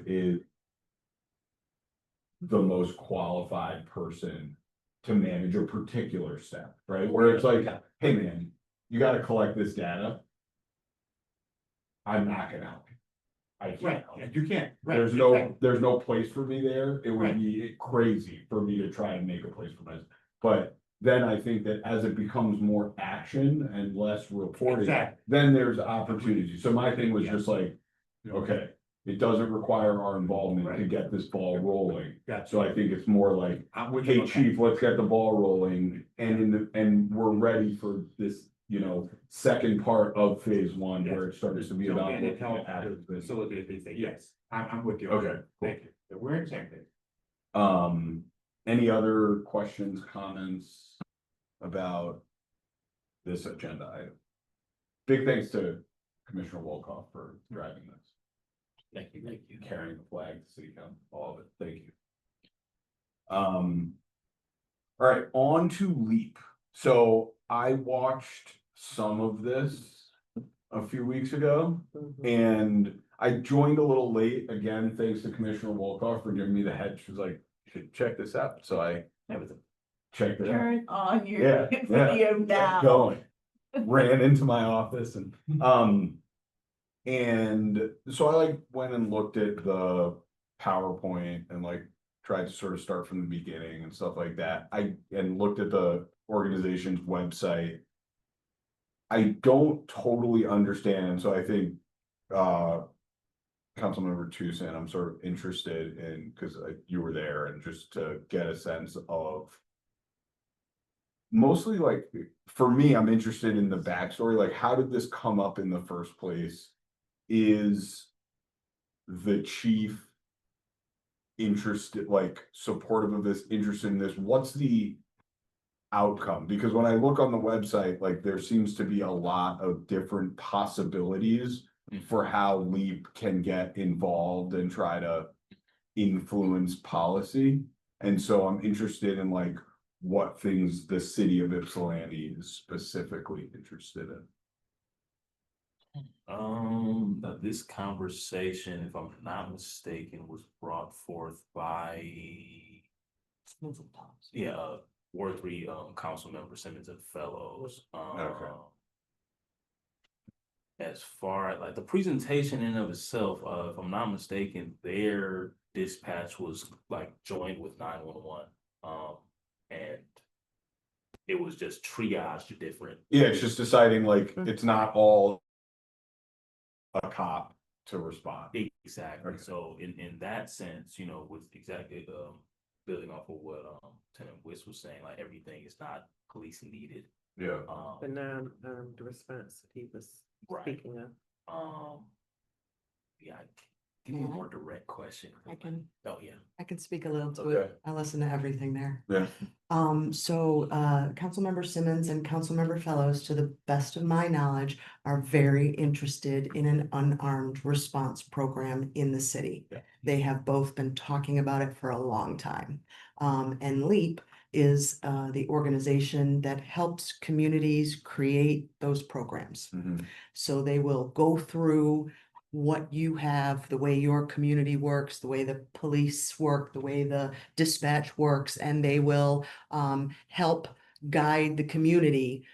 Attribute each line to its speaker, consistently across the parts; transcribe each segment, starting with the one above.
Speaker 1: is the most qualified person to manage a particular step, right? Where it's like, hey man, you gotta collect this data. I'm not gonna help you. I can't
Speaker 2: Right,
Speaker 1: help you.
Speaker 2: you can't, right.
Speaker 1: There's no place for me there. It would
Speaker 2: Right.
Speaker 1: be crazy for me to try and make a place for myself. But then I think that as it becomes more action and less reporting,
Speaker 2: Exactly.
Speaker 1: then there's opportunity. So my thing was
Speaker 2: Yeah.
Speaker 1: just like, okay, it doesn't require our involvement to
Speaker 2: Right.
Speaker 1: get this ball rolling.
Speaker 2: Gotcha.
Speaker 1: So I think it's more like,
Speaker 2: I'm with you
Speaker 1: hey
Speaker 2: on that.
Speaker 1: chief, let's get the ball rolling and we're ready for this, second part of phase one
Speaker 2: Yes.
Speaker 1: where it starts to be
Speaker 2: Jump
Speaker 1: about.
Speaker 2: in and help
Speaker 1: looking at this.
Speaker 2: facilitate these things. Yes, I'm with you.
Speaker 1: Okay, cool.
Speaker 2: Thank you. We're in sync.
Speaker 1: Any other questions, comments about this agenda item? Big thanks to Commissioner Wolkoff for driving this.
Speaker 2: Thank you.
Speaker 1: Carrying the flag to city council, all of it. Thank you. All right, on to LEAP. So I watched some of this a few weeks ago and I joined a little late again, thanks to Commissioner Wolkoff for giving me the head. She was like, you should check this out. So I checked it out.
Speaker 3: Turn on your
Speaker 1: Yeah,
Speaker 3: video now.
Speaker 1: Going, ran into my office and so I went and looked at the PowerPoint and tried to sort of start from the beginning and stuff like that. And looked at the organization's website. I don't totally understand, and so I think Councilmember Tucson, I'm sort of interested in, because you were there, and just to get a sense of mostly for me, I'm interested in the backstory, how did this come up in the first place? Is the chief interested, supportive of this, interested in this? What's the outcome? Because when I look on the website, there seems to be a lot of different possibilities for how LEAP can get involved and try to influence policy. And so I'm interested in what things the city of Ypsilanti is specifically interested in.
Speaker 4: This conversation, if I'm not mistaken, was brought forth by Ward 3 council member Simmons and Fellows.
Speaker 1: Okay.
Speaker 4: As far as the presentation in of itself, if I'm not mistaken, their dispatch was joined with 911. And it was just triage to different.
Speaker 1: Yeah, it's just deciding it's not all a cop to respond.
Speaker 4: Exactly. Okay. So in that sense, with exactly building off of what Lieutenant Wiss was saying, everything is not police needed.
Speaker 1: Yeah.
Speaker 5: The non-armed response that he was speaking of.
Speaker 4: Give me a more direct question.
Speaker 3: I can.
Speaker 4: Oh yeah.
Speaker 3: I can speak a little to
Speaker 1: Okay.
Speaker 3: it. I listen to everything there.
Speaker 1: Yeah.
Speaker 3: So Councilmember Simmons and Councilmember Fellows, to the best of my knowledge, are very interested in an unarmed response program in the city.
Speaker 4: Yeah.
Speaker 3: They have both been talking about it for a long time. And LEAP is the organization that helps communities create those programs.
Speaker 1: Mhm.
Speaker 3: So they will go through what you have, the way your community works, the way the police work, the way the dispatch works, and they will help guide the community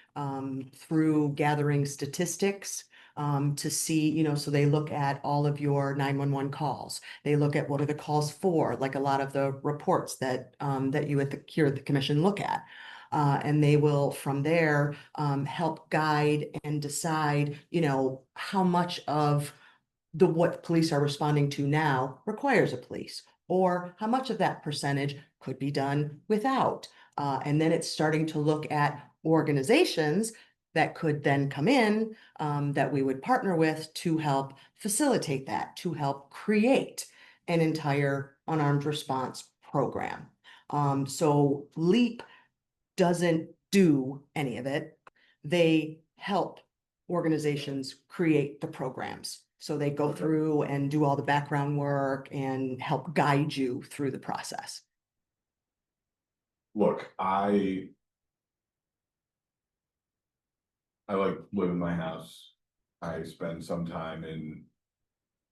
Speaker 3: through gathering statistics to see, so they look at all of your 911 calls. They look at what are the calls for, a lot of the reports that that you here at the commission look at. And they will from there help guide and decide, how much of what police are responding to now requires a police, or how much of that percentage could be done without. And then it's starting to look at organizations that could then come in that we would partner with to help facilitate that, to help create an entire unarmed response program. So LEAP doesn't do any of it. They help organizations create the programs. So they go through and do all the background work and help guide you through the process.
Speaker 1: Look, I live in my house. I spend some time in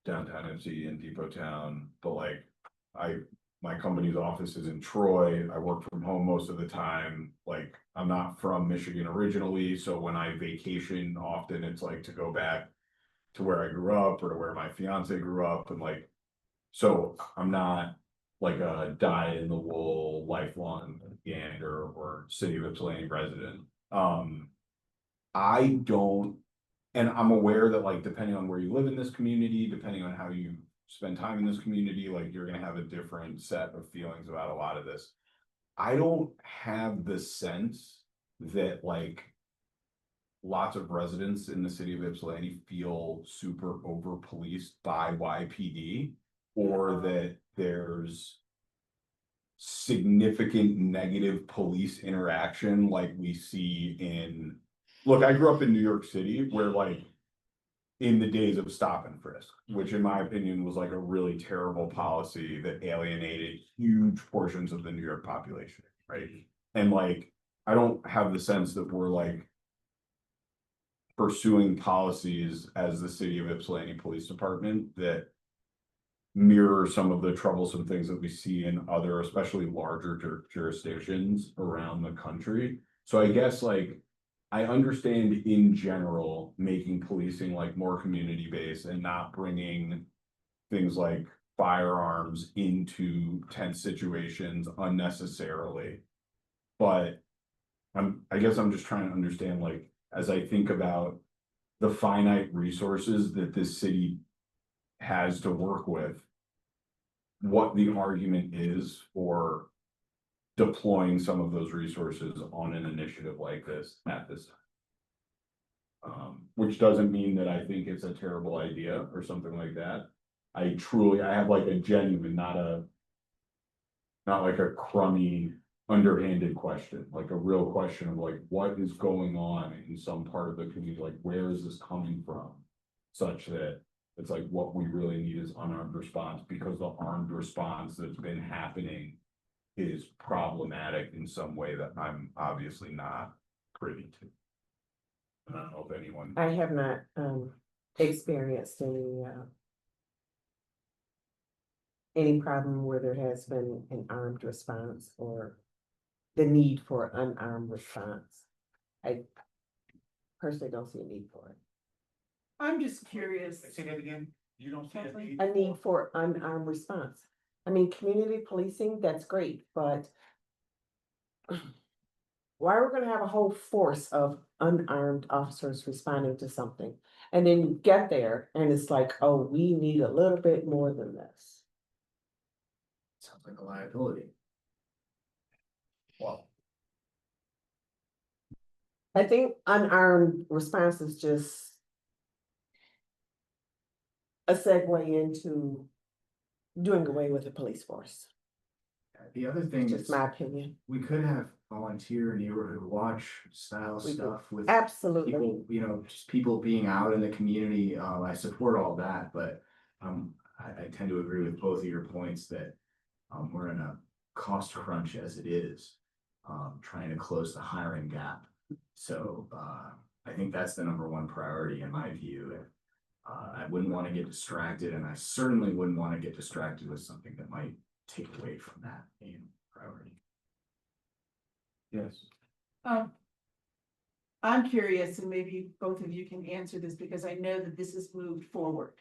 Speaker 1: downtown MC in Depot Town, but like, my company's office is in Troy, I work from home most of the time, like, I'm not from Michigan originally, so when I vacation, often it's like to go back to where I grew up or to where my fiance grew up, and like, so I'm not like a dyed-in-the-wool lifelong Gander or City of Ypsilanti resident. I don't, and I'm aware that like, depending on where you live in this community, depending on how you spend time in this community, like, you're gonna have a different set of feelings about a lot of this. I don't have the sense that like lots of residents in the city of Ypsilanti feel super over policed by YPD, or that there's significant negative police interaction like we see in, look, I grew up in New York City where like, in the days of stop and frisk, which in my opinion was like a really terrible policy that alienated huge portions of the New York population, right? And like, I don't have the sense that we're like pursuing policies as the city of Ypsilanti Police Department that mirror some of the troublesome things that we see in other, especially larger jurisdictions around the country. So I guess like, I understand in general, making policing like more community-based and not bringing things like firearms into tense situations unnecessarily. But I guess I'm just trying to understand, like, as I think about the finite resources that this city has to work with, what the argument is for deploying some of those resources on an initiative like this at this time. Which doesn't mean that I think it's a terrible idea or something like that. I have like a genuine, not like a crummy, underhanded question, like a real question of like, what is going on in some part of the community? Like, where is this coming from? Such that it's like, what we really need is unarmed response, because the armed response that's been happening is problematic in some way that I'm obviously not privy to. I don't know if anyone.
Speaker 5: I have not experienced any problem where there has been an armed response or the need for unarmed response. I personally don't see a need for it.
Speaker 6: I'm just curious.
Speaker 2: Say that again, you don't see a need?
Speaker 5: A need for unarmed response. I mean, community policing, that's great, but why are we gonna have a whole force of unarmed officers responding to something? And then you get there and it's like, oh, we need a little bit more than this.
Speaker 2: Sounds like a liability.
Speaker 1: Well,
Speaker 5: I think unarmed response is just a segue into doing away with the police force.
Speaker 2: The other thing
Speaker 5: Just
Speaker 2: is,
Speaker 5: my opinion.
Speaker 2: we could have volunteer neighborhood watch style
Speaker 5: We do.
Speaker 2: stuff with
Speaker 5: Absolutely.
Speaker 2: people, you know, just people being out in the community. I support all that, but I tend to agree with both of your points that we're in a cost crunch as it is, trying to close the hiring gap. So I think that's the number one priority in my view. I wouldn't want to get distracted, and I certainly wouldn't want to get distracted with something that might take away from that being priority.
Speaker 1: yes.
Speaker 6: I'm curious, and maybe both of you can answer this, because I know that this has moved forward.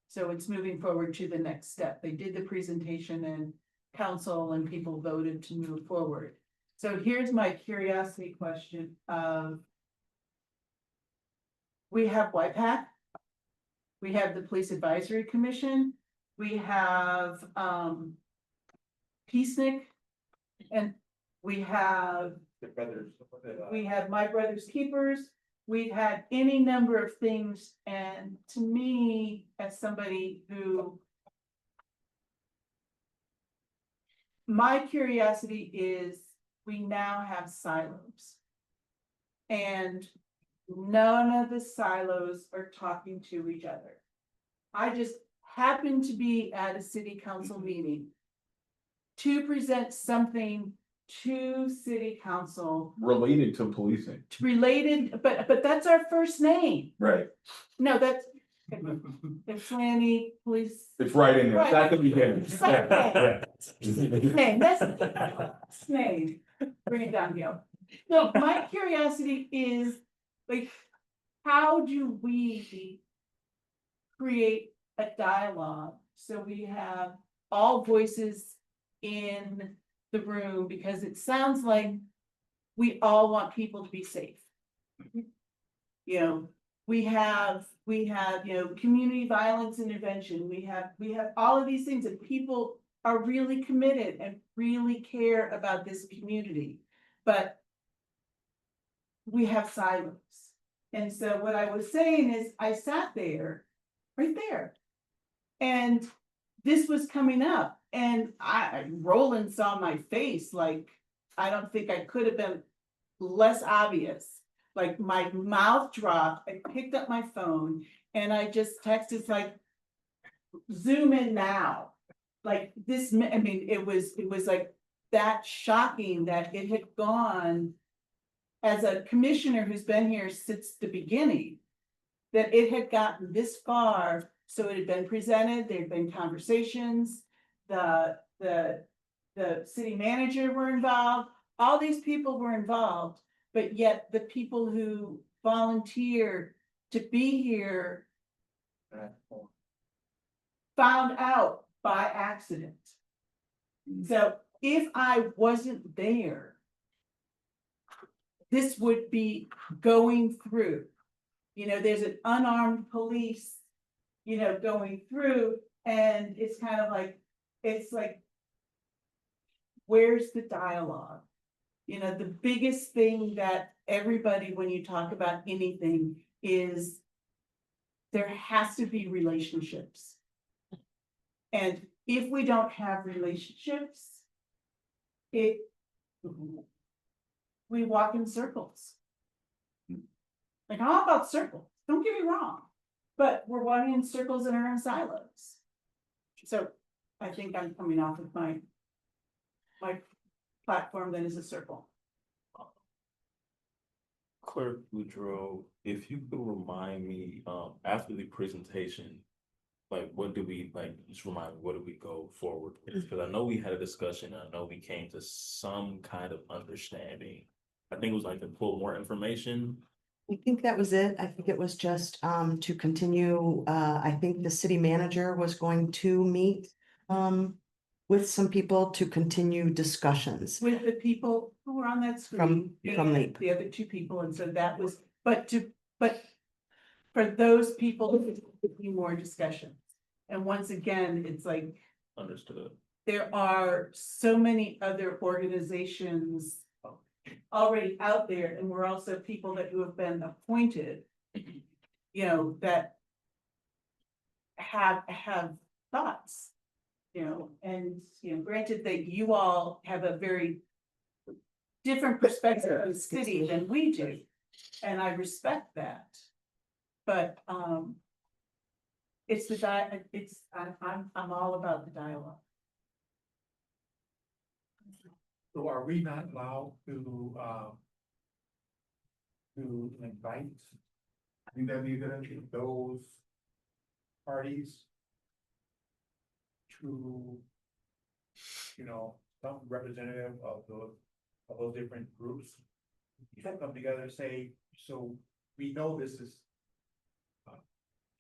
Speaker 6: So it's moving forward to the next step. They did the presentation and council and people voted to move forward. So here's my curiosity question of, we have YPAC. We have the Police Advisory Commission. We have Peacenik, and we have My Brother's Keepers. We've had any number of things, and to me, as somebody who, my curiosity is, we now have silos. And none of the silos are talking to each other. I just happened to be at a city council meeting to present something to city council
Speaker 1: Related to policing.
Speaker 6: related, but that's our first name.
Speaker 1: Right.
Speaker 6: No, that's, Ypsilanti Police.
Speaker 1: It's right in there,
Speaker 6: Right.
Speaker 1: that's the beginning.
Speaker 6: Right. Name, that's name, bring it down here. So my curiosity is, like, how do we create a dialogue so we have all voices in the room, because it sounds like we all want people to be safe. You know, we have, you know, community violence intervention, we have all of these things that people are really committed and really care about this community, but we have silos. And so what I was saying is, I sat there, right there. And this was coming up, and Roland saw my face, like, I don't think I could have been less obvious. Like, my mouth dropped, I picked up my phone, and I just texted, like, zoom in now. Like, this, I mean, it was like that shocking that it had gone, as a commissioner who's been here since the beginning, that it had gotten this far. So it had been presented, there'd been conversations, the city manager were involved, all these people were involved, but yet the people who volunteered to be here found out by accident. So if I wasn't there, this would be going through. You know, there's an unarmed police, you know, going through, and it's kind of like, it's like, where's the dialogue? You know, the biggest thing that everybody, when you talk about anything, is there has to be relationships. And if we don't have relationships, we walk in circles. Like, I'm all about circles, don't get me wrong, but we're walking in circles in our own silos. So I think I'm coming off of my platform that is a circle.
Speaker 4: Clerk Boudreaux, if you could remind me, after the presentation, like, what do we, like, just remind me, what do we go forward with? Because I know we had a discussion, I know we came to some kind of understanding. I think it was like to pull more information.
Speaker 3: I think that was it. I think it was just to continue. I think the city manager was going to meet with some people to continue discussions.
Speaker 6: With the people who were on that screen.
Speaker 3: From
Speaker 6: and
Speaker 3: LEAP.
Speaker 6: the other two people, and so that was, but for those people, to be more discussion. And once again, it's like,
Speaker 4: Understood.
Speaker 6: there are so many other organizations already out there, and we're also people that who have been appointed, you know, that have thoughts, you know, and, you know, granted that you all have a very different perspective of the city than we do, and I respect that. But, it's I'm all about the dialogue.
Speaker 7: So are we not allowed to invite those parties to, you know, some representative of those different groups? You can come together and say, so we know this is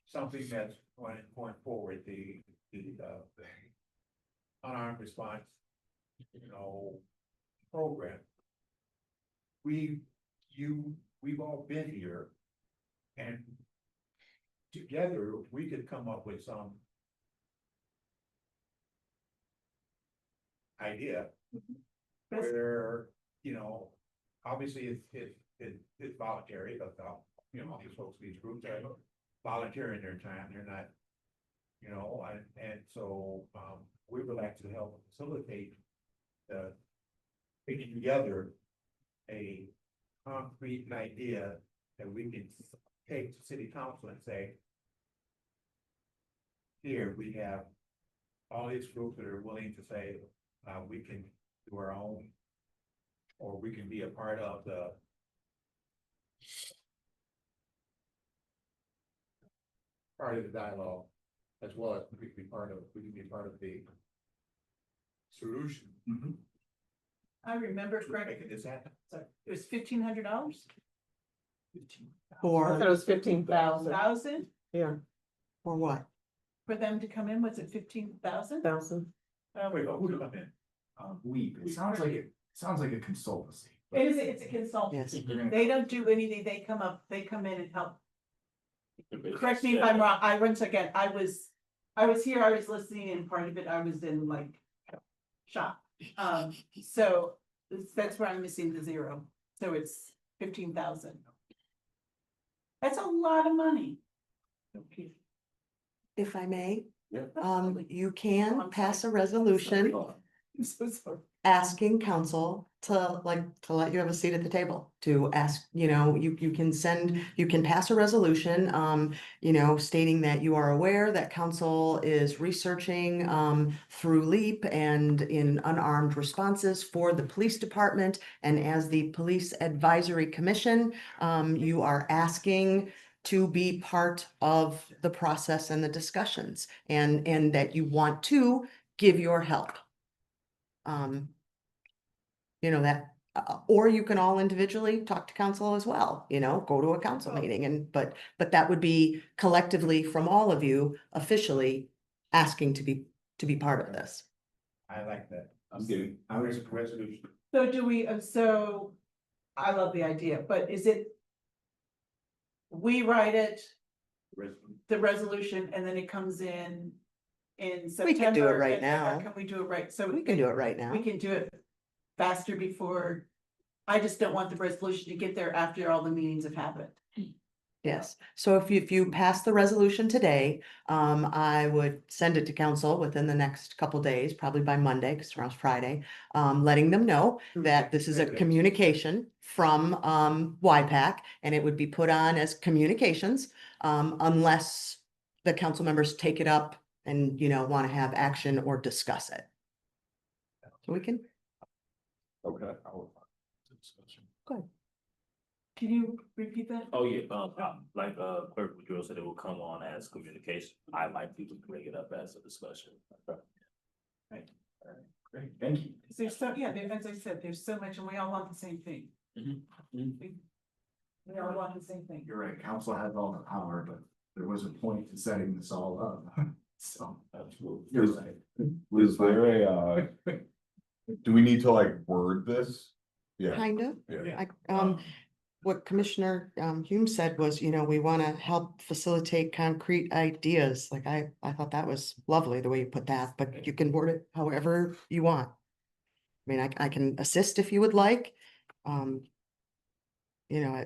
Speaker 7: something that's going forward, the unarmed response, you know, program. We've all been here, and together we could come up with some idea where, you know, obviously it's voluntary, but you know, these folks, these groups are volunteering their time, they're not, you know, and so we would like to help facilitate the putting together a concrete idea that we can take to city council and say, here we have all these groups that are willing to say, we can do our own, or we can be a part of the part of the dialogue as well as we can be part of, we can be part of the solution.
Speaker 6: I remember
Speaker 7: To
Speaker 6: correctly,
Speaker 7: making this happen.
Speaker 6: it was $1,500,
Speaker 5: I
Speaker 3: For,
Speaker 5: thought it was 15,000. Yeah,
Speaker 3: for what?
Speaker 6: for them to come in, was it 15,000?
Speaker 5: 1,000.
Speaker 7: Wait, who to come in?
Speaker 2: Weep, it sounds like a consultancy.
Speaker 6: It's a consultant.
Speaker 3: Yes.
Speaker 6: They don't do anything, they come in and help. Correct me if I'm wrong, once again, I was here, I was listening, and part of it, I was in like shock. So that's where I'm missing the zero, so it's 15,000. That's a lot of money.
Speaker 3: If I may,
Speaker 1: Yeah.
Speaker 3: you
Speaker 6: Oh,
Speaker 3: can
Speaker 6: I'm
Speaker 3: pass a
Speaker 6: sorry.
Speaker 3: resolution
Speaker 6: I'm so sorry.
Speaker 3: asking council to let you have a seat at the table, to ask, you know, you can pass a resolution, you know, stating that you are aware that council is researching, through LEAP and in unarmed responses for the police department. And as the Police Advisory Commission, you are asking to be part of the process and the discussions, and that you want to give your help. You know, that, or you can all individually talk to council as well, you know, go to a council meeting but that would be collectively from all of you officially asking to be part of this.
Speaker 7: I like that.
Speaker 1: I'm getting,
Speaker 2: I was,
Speaker 7: Resolution.
Speaker 6: So do we, so I love the idea, but is it? We write it, the resolution, and then it comes in September.
Speaker 3: We can do it right
Speaker 6: or
Speaker 3: now.
Speaker 6: Can we do it right? So
Speaker 3: We can do it right now.
Speaker 6: We can do it faster before, I just don't want the resolution to get there after all the meetings have happened.
Speaker 3: Yes, so if you pass the resolution today, I would send it to council within the next couple days, probably by Monday, because tomorrow's Friday. Letting them know that this is a communication from YPAC, and it would be put on as communications, unless the council members take it up and, you know, want to have action or discuss it. So we can,
Speaker 1: okay.
Speaker 6: Can you repeat that?
Speaker 4: Oh, yeah, like, Clerk Woodrow said, it will come on as communication. I like people to bring it up as a discussion.
Speaker 2: great, thank you.
Speaker 6: 'Cause there's so, yeah, as I said, there's so much, and we all want the same thing. We all want the same thing.
Speaker 2: You're right, council has all the power, but there was a point to setting this all up, so.
Speaker 1: Absolutely.
Speaker 2: You're right.
Speaker 1: Was there do we need to like word this? Yeah,
Speaker 3: kind of.
Speaker 1: yeah.
Speaker 3: What Commissioner Hume said was, you know, we want to help facilitate concrete ideas. Like I thought that was lovely, the way you put that, but you can word it however you want. I mean, I can assist if you would like. You know,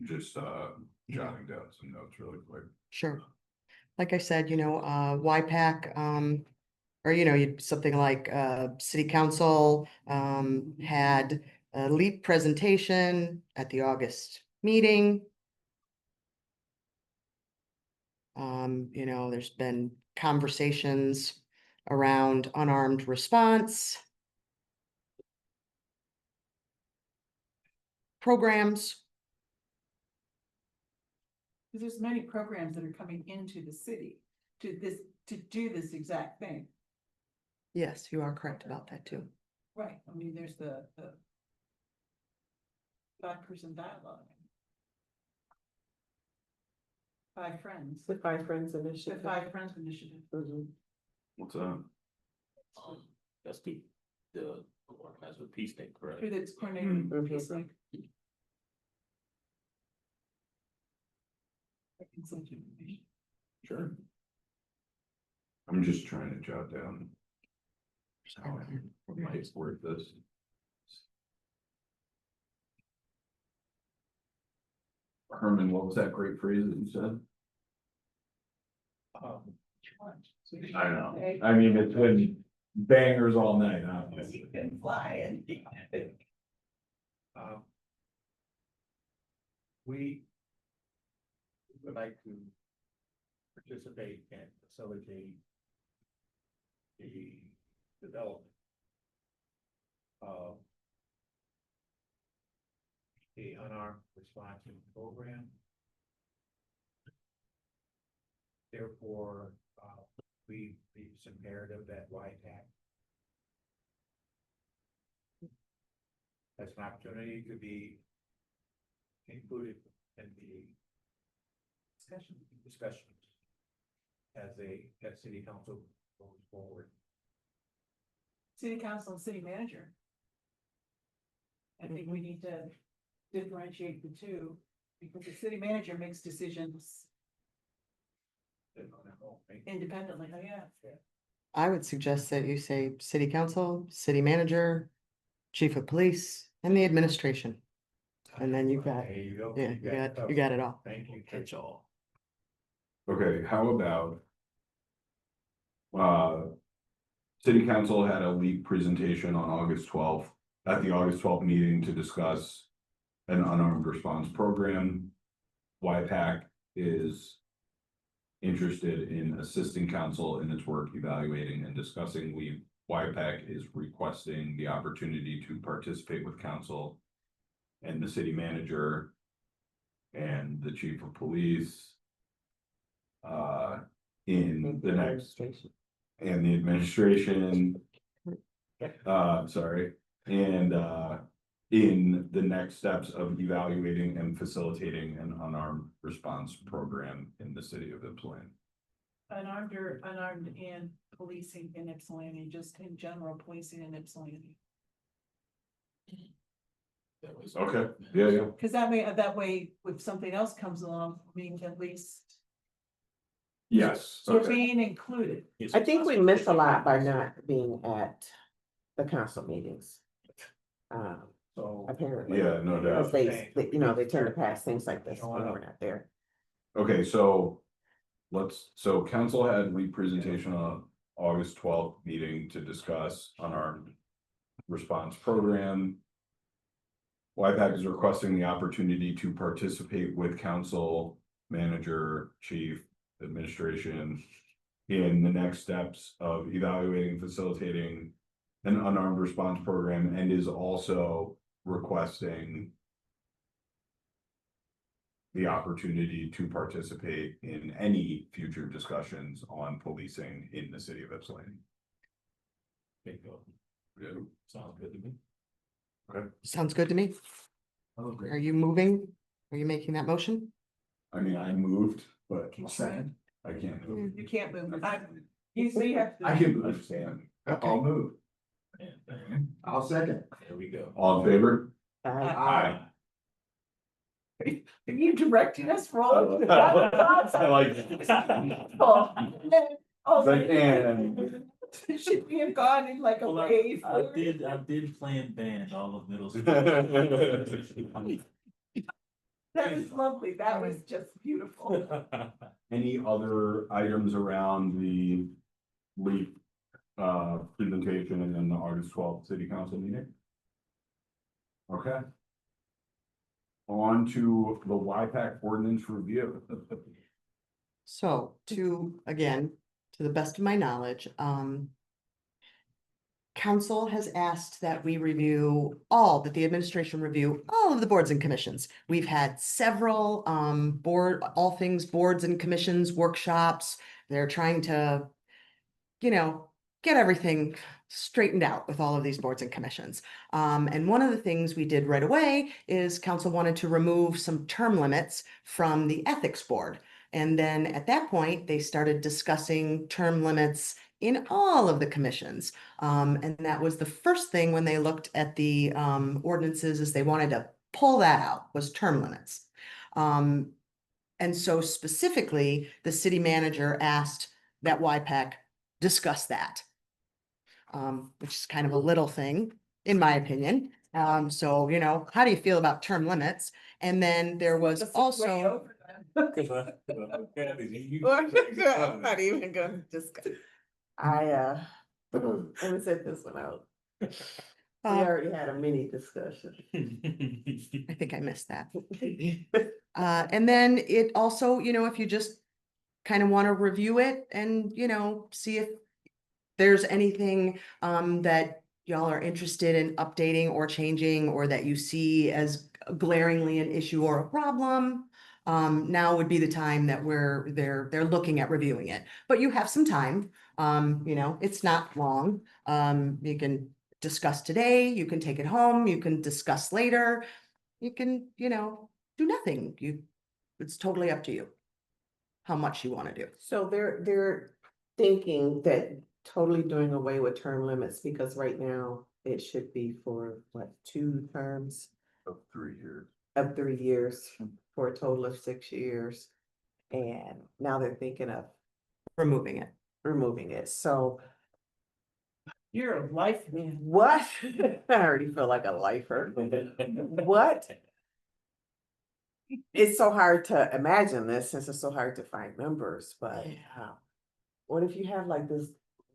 Speaker 1: Just jotting down some notes really quick.
Speaker 3: sure. Like I said, you know, YPAC, or, you know, something like, city council, had a LEAP presentation at the August meeting. You know, there's been conversations around unarmed response. Programs.
Speaker 6: Because there's many programs that are coming into the city to do this exact thing.
Speaker 3: Yes, you are correct about that too.
Speaker 6: Right, I mean, there's the 5-person dialogue. 5 friends,
Speaker 5: The Five Friends
Speaker 6: the
Speaker 5: Initiative.
Speaker 6: 5 friends initiative.
Speaker 5: Mhm.
Speaker 1: What's that?
Speaker 4: That's the organizer peace thing, correct?
Speaker 6: Through that's coordinating.
Speaker 5: Mhm.
Speaker 6: peace link. I can send you information.
Speaker 1: Sure. I'm just trying to jot down. How I might word this. Herman, what was that great phrase that you said? I know, I mean, it's been bangers all night, huh?
Speaker 6: You can fly and.
Speaker 7: We would like to participate and facilitate the development of the unarmed response program. Therefore, it's imperative that YPAC has an opportunity to be included in the discussions as city council goes forward.
Speaker 6: City council and city manager. I think we need to differentiate the two, because the city manager makes decisions independently, oh yeah.
Speaker 3: I would suggest that you say city council, city manager, chief of police, and the administration. And then you've got,
Speaker 7: There you go.
Speaker 3: yeah, you got it all.
Speaker 7: Thank you.
Speaker 4: Catch all.
Speaker 1: Okay, how about? City council had a LEAP presentation on August 12th, at the August 12th meeting to discuss an unarmed response program. YPAC is interested in assisting council in its work evaluating and discussing LEAP. YPAC is requesting the opportunity to participate with council and the city manager and the chief of police in the next, and the administration, sorry, and in the next steps of evaluating and facilitating an unarmed response program in the city of Ypsilanti.
Speaker 6: Unarmed and policing in Ypsilanti, just in general, policing in Ypsilanti.
Speaker 1: Okay, yeah.
Speaker 6: Cause that way, if something else comes along, we can at least,
Speaker 1: Yes,
Speaker 6: we're
Speaker 1: okay,
Speaker 6: being included.
Speaker 5: I think we miss a lot by not being at the council meetings.
Speaker 7: So.
Speaker 5: Apparently.
Speaker 1: yeah, no
Speaker 5: Because
Speaker 1: doubt.
Speaker 5: they tend to pass things like this when we're not there.
Speaker 1: Okay, so so council had lead presentation on August 12th meeting to discuss unarmed response program. YPAC is requesting the opportunity to participate with council, manager, chief, administration in the next steps of evaluating, facilitating an unarmed response program, and is also requesting the opportunity to participate in any future discussions on policing in the city of Ypsilanti.
Speaker 4: Bingo.
Speaker 1: Yeah.
Speaker 4: Sounds good to me.
Speaker 3: Sounds good to me. Are you moving? Are you making that motion?
Speaker 1: I mean, I moved, but
Speaker 6: Can you try?
Speaker 1: I can't move.
Speaker 6: You can't move. You have to.
Speaker 1: I can understand. I'll move.
Speaker 7: I'll second.
Speaker 4: There we go.
Speaker 1: All in favor?
Speaker 7: Aye.
Speaker 6: Are you directing us wrong?
Speaker 1: I like and
Speaker 6: Should we have gone in like a
Speaker 4: Well,
Speaker 6: wave?
Speaker 4: I did play in band all of middle school.
Speaker 6: That was lovely. That was just beautiful.
Speaker 1: any other items around the LEAP presentation and then the August 12th city council meeting? Okay. On to the YPAC ordinance review.
Speaker 3: So again, to the best of my knowledge, council has asked that we that the administration review all of the boards and commissions. We've had several all things boards and commissions workshops. They're trying to, get everything straightened out with all of these boards and commissions. And one of the things we did right away is council wanted to remove some term limits from the ethics board. And then at that point, they started discussing term limits in all of the commissions. And that was the first thing when they looked at the ordinances, is they wanted to pull that out, was term limits. And so specifically, the city manager asked that YPAC discuss that. Which is kind of a little thing, in my opinion. So, how do you feel about term limits? And then there was also.
Speaker 5: I'm not even gonna discuss. Let me set this one out. We already had a mini discussion.
Speaker 3: I think I missed that. And then it also, if you just kind of want to review it and, see if there's anything that y'all are interested in updating or changing, or that you see as glaringly an issue or a problem, now would be the time that they're looking at reviewing it. But you have some time, you know, it's not long. You can discuss today, you can take it home, you can discuss later, you can, you know, do nothing. It's totally up to you how much you want to do.
Speaker 5: So they're thinking that totally doing away with term limits, because right now it should be for what, 2 terms
Speaker 1: Of 3 years.
Speaker 5: of 3 years for a total of 6 years. And now they're thinking of
Speaker 3: Removing it.
Speaker 5: removing it. So
Speaker 6: You're a life.
Speaker 5: what? I already feel like a lifer. What? It's so hard to imagine this since it's so hard to find members, but what if you have like this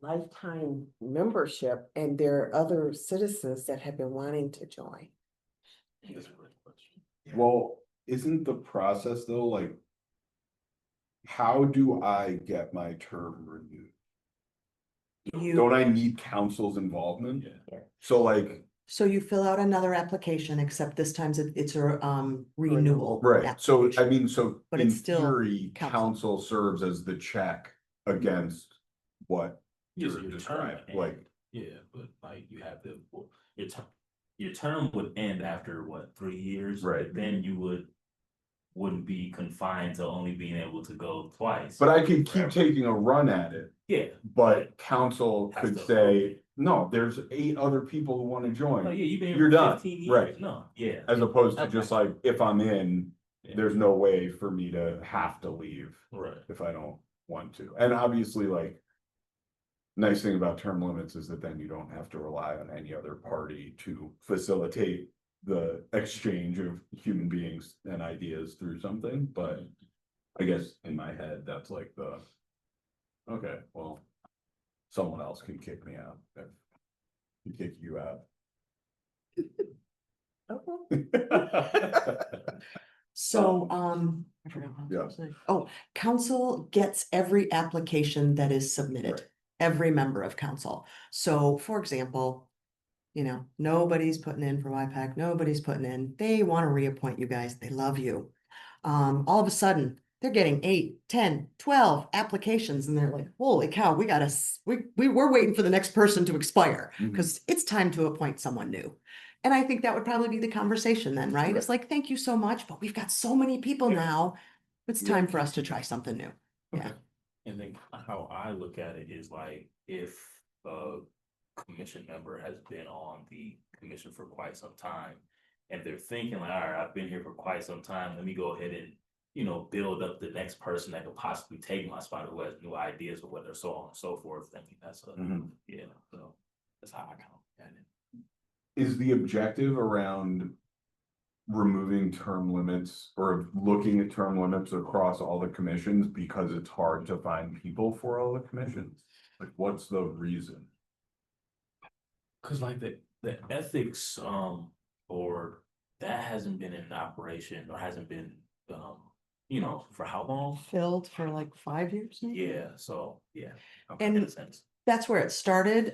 Speaker 5: lifetime membership and there are other citizens that have been wanting to join?
Speaker 4: That's a great question.
Speaker 1: Well, isn't the process though, like, how do I get my term renewed? Don't I need council's involvement?
Speaker 4: Yeah.
Speaker 1: So like,
Speaker 3: So you fill out another application, except this time it's a renewal.
Speaker 1: right, so I
Speaker 3: application.
Speaker 1: mean, so
Speaker 3: But
Speaker 1: in
Speaker 3: it's still
Speaker 1: theory,
Speaker 3: council.
Speaker 1: council serves as the check against what
Speaker 4: Yes,
Speaker 1: you're
Speaker 4: your term,
Speaker 1: describing, like,
Speaker 4: yeah, but like you have the, well, your term would end after what, 3 years?
Speaker 1: Right.
Speaker 4: But then you wouldn't be confined to only being able to go twice.
Speaker 1: but I could keep
Speaker 4: Forever.
Speaker 1: taking a run at it.
Speaker 4: Yeah,
Speaker 1: But council
Speaker 4: Has
Speaker 1: could
Speaker 4: to approve
Speaker 1: say,
Speaker 4: it.
Speaker 1: no, there's 8 other people who wanna
Speaker 4: oh
Speaker 1: join,
Speaker 4: yeah, you've been here
Speaker 1: You're
Speaker 4: for
Speaker 1: done,
Speaker 4: 15 years.
Speaker 1: right.
Speaker 4: No, yeah.
Speaker 1: as opposed to
Speaker 3: Okay.
Speaker 1: just like, if I'm in,
Speaker 4: Yeah.
Speaker 1: there's no way for me to have to leave
Speaker 4: Right.
Speaker 1: if I don't want to. And obviously, like, nice thing about term limits is that then you don't have to rely on any other party to facilitate the exchange of human beings and ideas through something, but I guess in my head, that's like okay, well, someone else can kick me out, can kick you out.
Speaker 5: Okay.
Speaker 3: So, I forgot what I was
Speaker 1: Yeah.
Speaker 3: gonna say. Oh, council gets every application that is submitted,
Speaker 1: Right.
Speaker 3: every member of council. So, for example, you know, nobody's putting in for YPAC, nobody's putting in, they want to reappoint you guys, they love you. All of a sudden, they're getting 8, 10, 12 applications and they're like, holy cow, we're waiting for the next person to expire
Speaker 1: Mhm.
Speaker 3: because it's time to appoint someone new. And I think that would probably be the conversation then, right? It's like, thank you so much, but we've got so many people now. It's time for us to try something new. Yeah.
Speaker 4: Okay. And then how I look at it is like, if a commission member has been on the commission for quite some time, and they're thinking like, all right, I've been here for quite some time, let me go ahead and, you know, build up the next person that could possibly take my spot, who has new ideas or whether so on and so forth. I think that's
Speaker 1: Mhm.
Speaker 4: yeah, so that's how I kind of look at it.
Speaker 1: Is the objective around removing term limits or looking at term limits across all the commissions because it's hard to find people for all the commissions? Like, what's the reason?
Speaker 4: Cause like the ethics, board, that hasn't been in operation or hasn't been, you know, for how long?
Speaker 3: Filled for like 5 years maybe?
Speaker 4: Yeah, so, yeah.
Speaker 3: And-
Speaker 4: In a sense.
Speaker 3: That's where it started.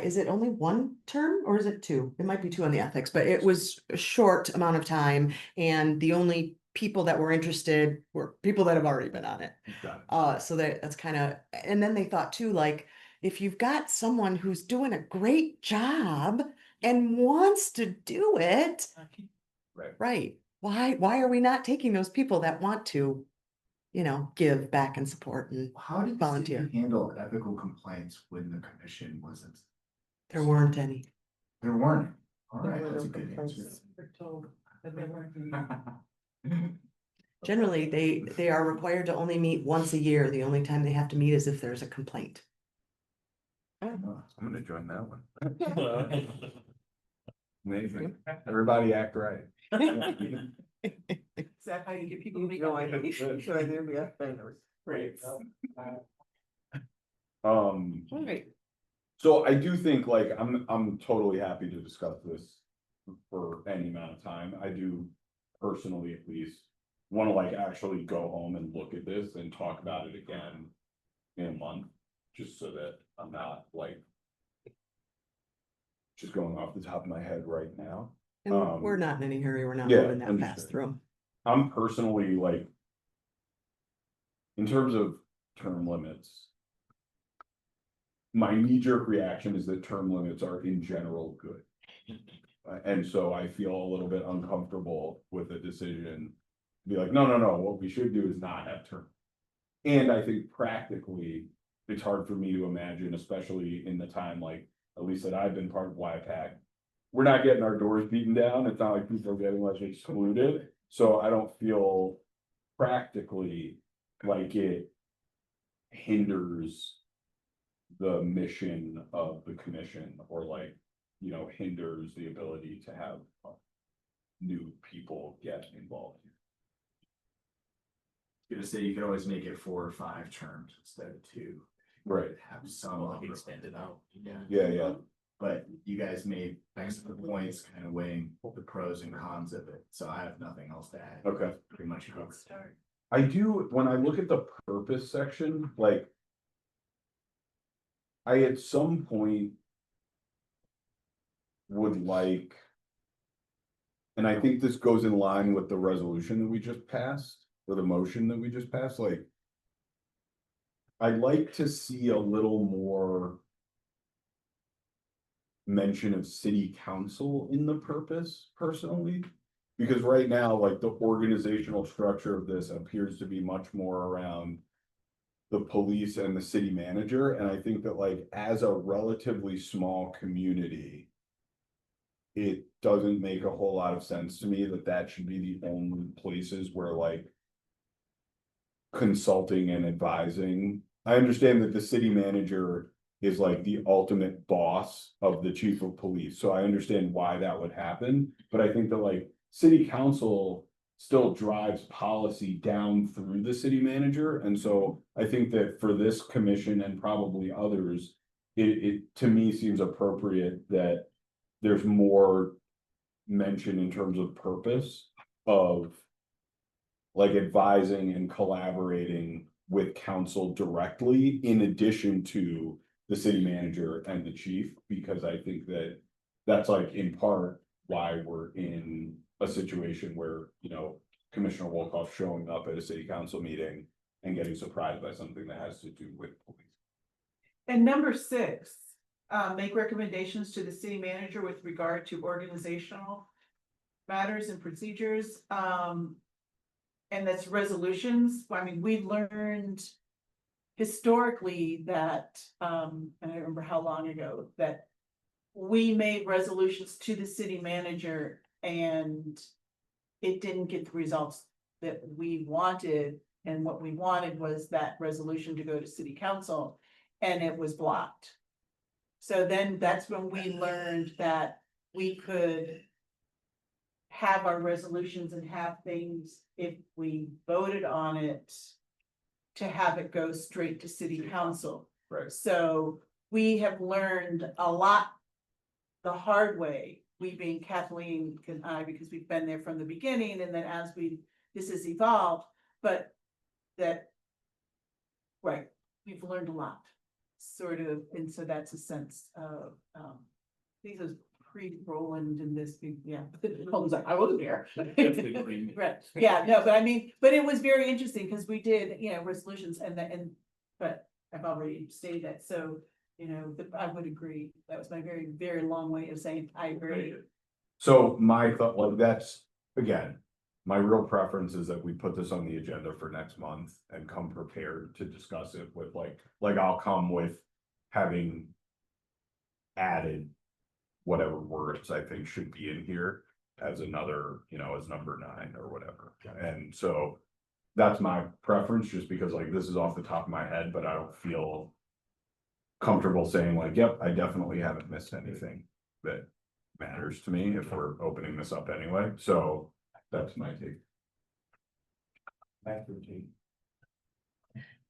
Speaker 3: Is it only 1 term or is it 2? It might be 2 on the ethics, but it was a short amount of time. And the only people that were interested were people that have already been on it.
Speaker 1: Got it.
Speaker 3: So that's kind of, and then they thought too, like, if you've got someone who's doing a great job and wants to do it, right? Why are we not taking those people that want to, you know, give back and support and
Speaker 2: How did the
Speaker 3: volunteer?
Speaker 2: city handle ethical complaints when the commission wasn't?
Speaker 3: There weren't any.
Speaker 2: There weren't. All
Speaker 5: There
Speaker 2: right,
Speaker 5: were
Speaker 2: that's a
Speaker 5: no
Speaker 2: good answer.
Speaker 5: complaints.
Speaker 3: Generally, they are required to only meet once a year. The only time they have to meet is if there's a complaint.
Speaker 1: I'm gonna join that one. Amazing. Everybody act right.
Speaker 6: Is that how you get people to make?
Speaker 5: No, I don't. So I didn't be a fan of it.
Speaker 6: Right.
Speaker 5: Right.
Speaker 1: So I do think like, I'm totally happy to discuss this for any amount of time. I do personally at least want to like actually go home and look at this and talk about it again in a month, just so that I'm not like just going off the top of my head right now.
Speaker 3: And we're not in any hurry, we're not
Speaker 1: yeah,
Speaker 3: moving that fast
Speaker 1: understood.
Speaker 3: through.
Speaker 1: I'm personally like, in terms of term limits, my knee-jerk reaction is that term limits are in general good. And so I feel a little bit uncomfortable with the decision to be like, no, what we should do is not have term. And I think practically, it's hard for me to imagine, especially in the time like, at least that I've been part of YPAC. We're not getting our doors beaten down. It's not like people are getting like excluded. So I don't feel practically like it hinders the mission of the commission, or like, you know, hinders the ability to have new people get involved.
Speaker 2: Gonna say, you could always make it 4 or 5 terms instead of 2.
Speaker 1: Right.
Speaker 2: Have some
Speaker 4: Like
Speaker 2: longer.
Speaker 4: extended out.
Speaker 1: Yeah.
Speaker 2: But you guys made excellent points, kind of weighing the pros and cons of it, so I have nothing else to add.
Speaker 1: Okay.
Speaker 2: Pretty much covered.
Speaker 1: I do, when I look at the purpose section, like, I at some point would like, and I think this goes in line with the resolution that we just passed, or the motion that we just passed, like, I'd like to see a little more mention of city council in the purpose personally. Because right now, like, the organizational structure of this appears to be much more around the police and the city manager, and I think that, like, as a relatively small community, it doesn't make a whole lot of sense to me that that should be the only places where, like, consulting and advising. I understand that the city manager is like the ultimate boss of the chief of police, so I understand why that would happen, but I think that, like, city council still drives policy down through the city manager, and so I think that for this commission and probably others, it to me seems appropriate that there's more mention in terms of purpose of, like, advising and collaborating with council directly in addition to the city manager and the chief, because I think that that's, like, in part why we're in a situation where, you know, Commissioner Wolkoff showing up at a city council meeting and getting surprised by something that has to do with police.
Speaker 6: And number 6, make recommendations to the city manager with regard to organizational matters and procedures. And that's resolutions. I mean, we learned historically that, and I remember how long ago, that we made resolutions to the city manager and it didn't get the results that we wanted. And what we wanted was that resolution to go to city council, and it was blocked. So then that's when we learned that we could have our resolutions and have things, if we voted on it, to have it go straight to city council.
Speaker 1: Right.
Speaker 6: So we have learned a lot the hard way, we being Kathleen and I, because we've been there from the beginning, and then as this has evolved, but that, right, we've learned a lot, sort of, and so that's a sense of, these are pre-Roland and this big, yeah, I was like, I wasn't there. Right, yeah, no, but I mean, but it was very interesting, because we did, you know, resolutions but I've already stated that, so, you know, I would agree, that was my very, very long way of saying, I agree.
Speaker 1: So my thought, like, that's, again, my real preference is that we put this on the agenda for next month and come prepared to discuss it with, like I'll come with having added whatever words I think should be in here as another, you know, as number 9 or whatever. And so that's my preference, just because, like, this is off the top of my head, but I don't feel comfortable saying, like, yep, I definitely haven't missed anything that matters to me if we're opening this up anyway. So that's my take.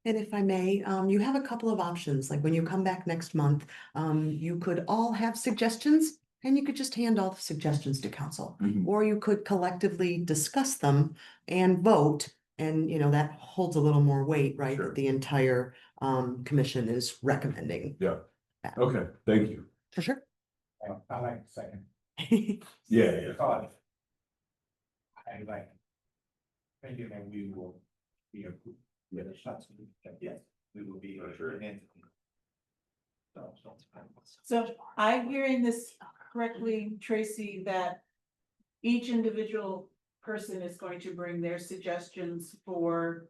Speaker 3: And if I may, you have a couple of options, like when you come back next month, you could all have suggestions and you could just hand all the suggestions to council.
Speaker 1: Mhm.
Speaker 3: Or you could collectively discuss them and vote, and you know, that holds a little more weight, right?
Speaker 1: Sure.
Speaker 3: That the entire commission is recommending.
Speaker 1: Yeah. Okay, thank you.
Speaker 3: For sure.
Speaker 7: I like the second.
Speaker 1: Yeah,
Speaker 7: Because I like. Thinking that we will be approved. Yeah, the shots, yes, we will be. Sure.
Speaker 6: So I'm hearing this correctly, Tracy, that each individual person is going to bring their suggestions for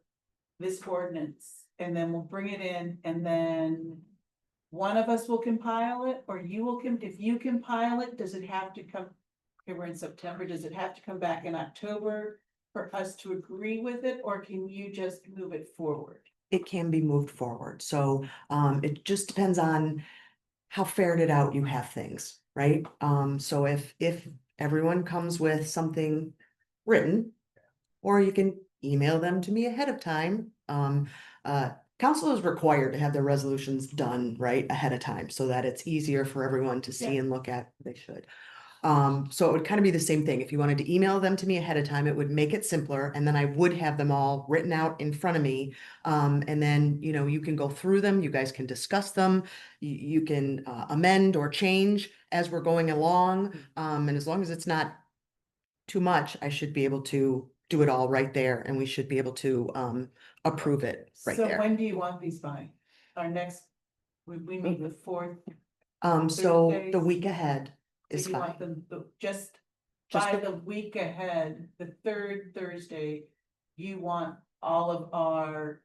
Speaker 6: this ordinance, and then we'll bring it in, and then one of us will compile it, or you will, if you compile it, does it have to come, okay, we're in September, does it have to come back in October for us to agree with it, or can you just move it forward?
Speaker 3: It can be moved forward. So it just depends on how ferreted out you have things, right? So if everyone comes with something written, or you can email them to me ahead of time. Council is required to have their resolutions done right ahead of time so that it's easier for everyone to see
Speaker 6: Yeah.
Speaker 3: and look at. They should. So it would kind of be the same thing. If you wanted to email them to me ahead of time, it would make it simpler, and then I would have them all written out in front of me. And then, you know, you can go through them, you guys can discuss them, you can amend or change as we're going along. And as long as it's not too much, I should be able to do it all right there, and we should be able to approve it right
Speaker 6: So
Speaker 3: there.
Speaker 6: when do you want these by? Our next, we meet the fourth.
Speaker 3: So the
Speaker 6: Thursdays.
Speaker 3: week ahead
Speaker 6: So
Speaker 3: is
Speaker 6: you
Speaker 3: fine.
Speaker 6: want them, just
Speaker 3: Just
Speaker 6: by
Speaker 3: the-
Speaker 6: the week ahead, the third Thursday, you want all of our.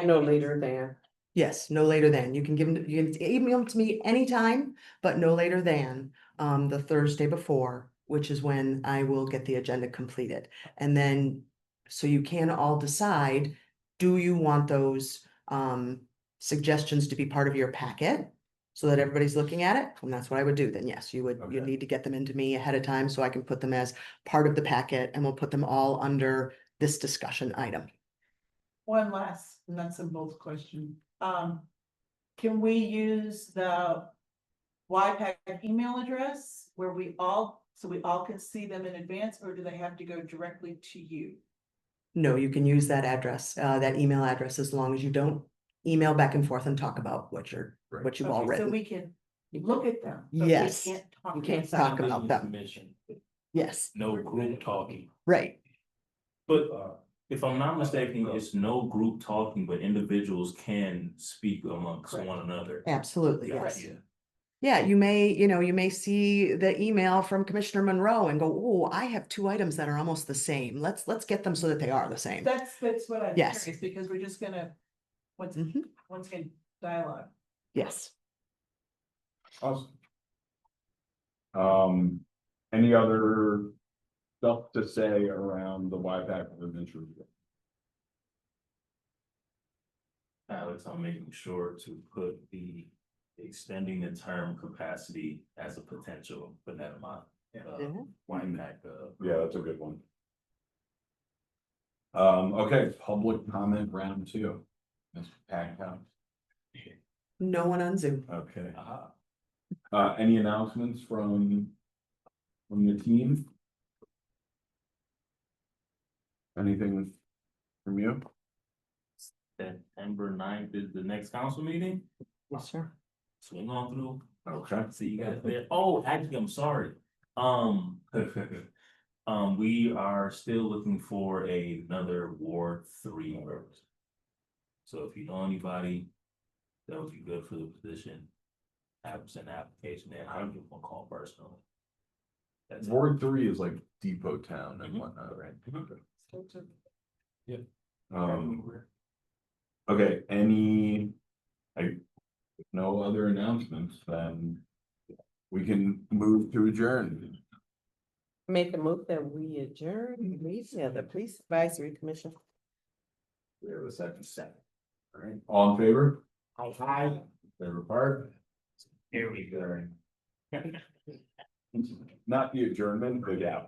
Speaker 5: No
Speaker 6: ideas.
Speaker 5: later than.
Speaker 3: Yes, no later than. You can give them, you can email them to me anytime, but no later than the Thursday before, which is when I will get the agenda completed. And then, so you can all decide, do you want those suggestions to be part of your packet? So that everybody's looking at it, and that's what I would do, then yes, you would, you
Speaker 1: Okay.
Speaker 3: need to get them into me ahead of time so I can put them as part of the packet, and we'll put them all under this discussion item.
Speaker 6: One last nuts and bolts question. Can we use the YPAC email address where we all can see them in advance, or do they have to go directly to you?
Speaker 3: No, you can use that address, that email address, as long as you don't email back and forth and talk about what you've all
Speaker 6: Okay, so
Speaker 3: written.
Speaker 6: we can look at them. but we
Speaker 3: Yes.
Speaker 6: can't talk
Speaker 5: You can't
Speaker 6: about
Speaker 3: talk about them.
Speaker 4: Commission,
Speaker 3: Yes,
Speaker 4: no group talking.
Speaker 3: right.
Speaker 4: But if I'm not mistaken, it's no group talking, but individuals can speak amongst
Speaker 6: Correct.
Speaker 4: one another.
Speaker 3: Absolutely,
Speaker 4: Yeah,
Speaker 3: yes.
Speaker 4: yeah.
Speaker 3: Yeah, you may see the email from Commissioner Monroe and go, oh, I have two items that are almost the same. Let's get them so that they are the same.
Speaker 6: That's what I'm
Speaker 3: Yes.
Speaker 6: curious, because we're just gonna, once
Speaker 3: Mhm.
Speaker 6: again, dialogue.
Speaker 3: Yes.
Speaker 1: Awesome. Any other stuff to say around the YPAC administration?
Speaker 4: Alex, I'm making sure to put the extending the term capacity as a potential for that amount.
Speaker 3: Yeah.
Speaker 4: YPAC,
Speaker 1: Yeah, that's a good one. Okay, public comment round 2. Mr. Packhouse.
Speaker 3: No one on Zoom.
Speaker 1: Okay.
Speaker 4: uh,
Speaker 1: Any announcements from the team? Anything from you?
Speaker 4: September 9th is the next council meeting.
Speaker 3: Yes, sir.
Speaker 4: Swing on through.
Speaker 1: Okay.
Speaker 4: See you guys there. Oh, actually, I'm sorry. We are still looking for another Ward 3 person. So if you know anybody that would be good for the position, have sent an application there. I'll give them a call personally. That's it.
Speaker 1: Ward 3 is like Depot Town and
Speaker 4: Mhm.
Speaker 1: whatnot, right?
Speaker 4: Yep.
Speaker 1: Okay, no other announcements, then we can move to adjourn.
Speaker 5: Make a move that we adjourn, the Police Advisory Commission.
Speaker 1: We have a second. All right, all in favor?
Speaker 5: Aye.
Speaker 1: Favor part?
Speaker 4: Here we go.
Speaker 1: Not the adjournment, but yeah.